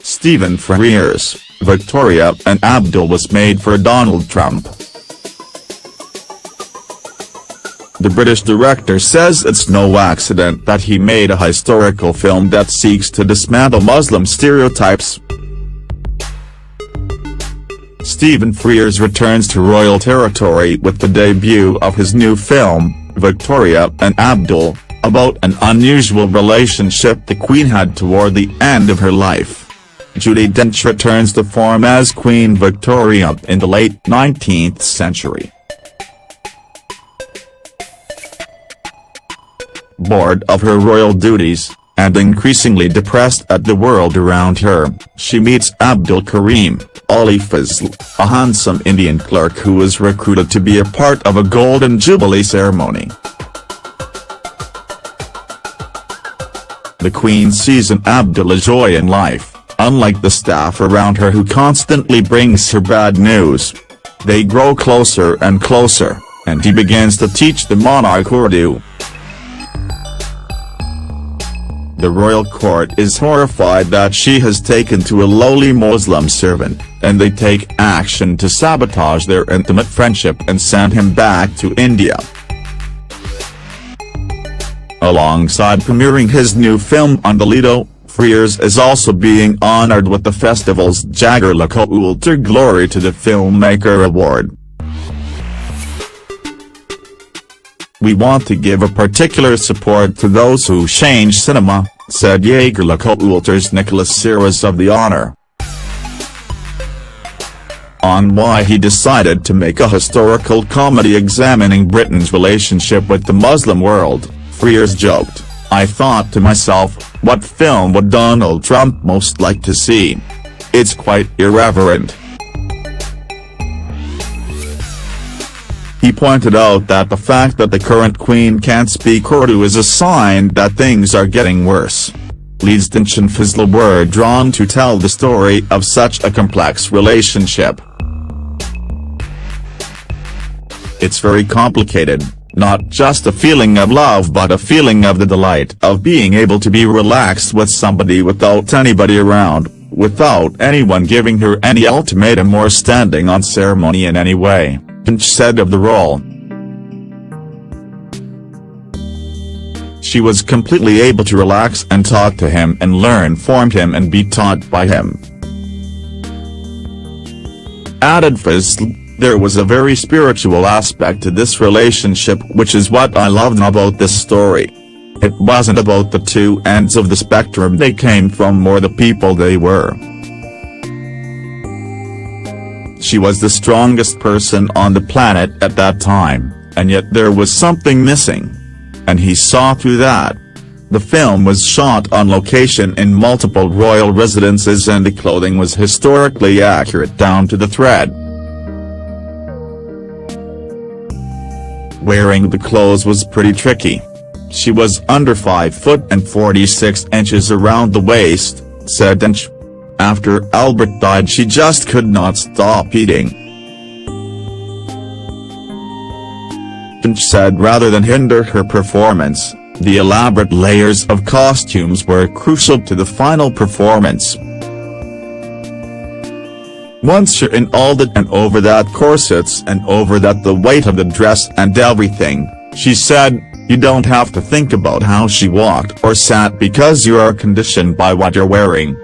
Stephen Frears, Victoria and Abdul was made for Donald Trump. The British director says it's no accident that he made a historical film that seeks to dismantle Muslim stereotypes. Stephen Frears returns to royal territory with the debut of his new film, Victoria and Abdul, about an unusual relationship the Queen had toward the end of her life. Judi Dench returns to form as Queen Victoria in the late 19th century. Bored of her royal duties, and increasingly depressed at the world around her, she meets Abdul Karim Ali Fazl, a handsome Indian clerk who is recruited to be a part of a Golden Jubilee ceremony. The Queen sees in Abdul a joy in life, unlike the staff around her who constantly brings her bad news. They grow closer and closer, and he begins to teach the monarch Urdu. The royal court is horrified that she has taken to a lowly Muslim servant, and they take action to sabotage their intimate friendship and send him back to India. Alongside premiering his new film on the Lido, Frears is also being honored with the festival's Jagar Lakho Ultar Glory to the Filmmaker Award. "We want to give a particular support to those who change cinema," said Jagar Lakho Ultar's Nicholas Siras of the honor. On why he decided to make a historical comedy examining Britain's relationship with the Muslim world, Frears joked, "I thought to myself, what film would Donald Trump most like to see? It's quite irreverent." He pointed out that the fact that the current Queen can't speak Urdu is a sign that things are getting worse. Leeds Dench and Fazl were drawn to tell the story of such a complex relationship. "It's very complicated, not just a feeling of love but a feeling of the delight of being able to be relaxed with somebody without anybody around, without anyone giving her any ultimatum or standing on ceremony in any way," Dench said of the role. "She was completely able to relax and talk to him and learn from him and be taught by him." Added Fazl, "There was a very spiritual aspect to this relationship which is what I loved about this story. It wasn't about the two ends of the spectrum they came from or the people they were. She was the strongest person on the planet at that time, and yet there was something missing. And he saw through that. The film was shot on location in multiple royal residences and the clothing was historically accurate down to the thread. Wearing the clothes was pretty tricky. She was under 5 foot and 46 inches around the waist," said Dench. "After Albert died she just could not stop eating." Dench said rather than hinder her performance, the elaborate layers of costumes were crucial to the final performance. "Once you're in all that and over that corsets and over that the weight of the dress and everything," she said, "you don't have to think about how she walked or sat because you are conditioned by what you're wearing.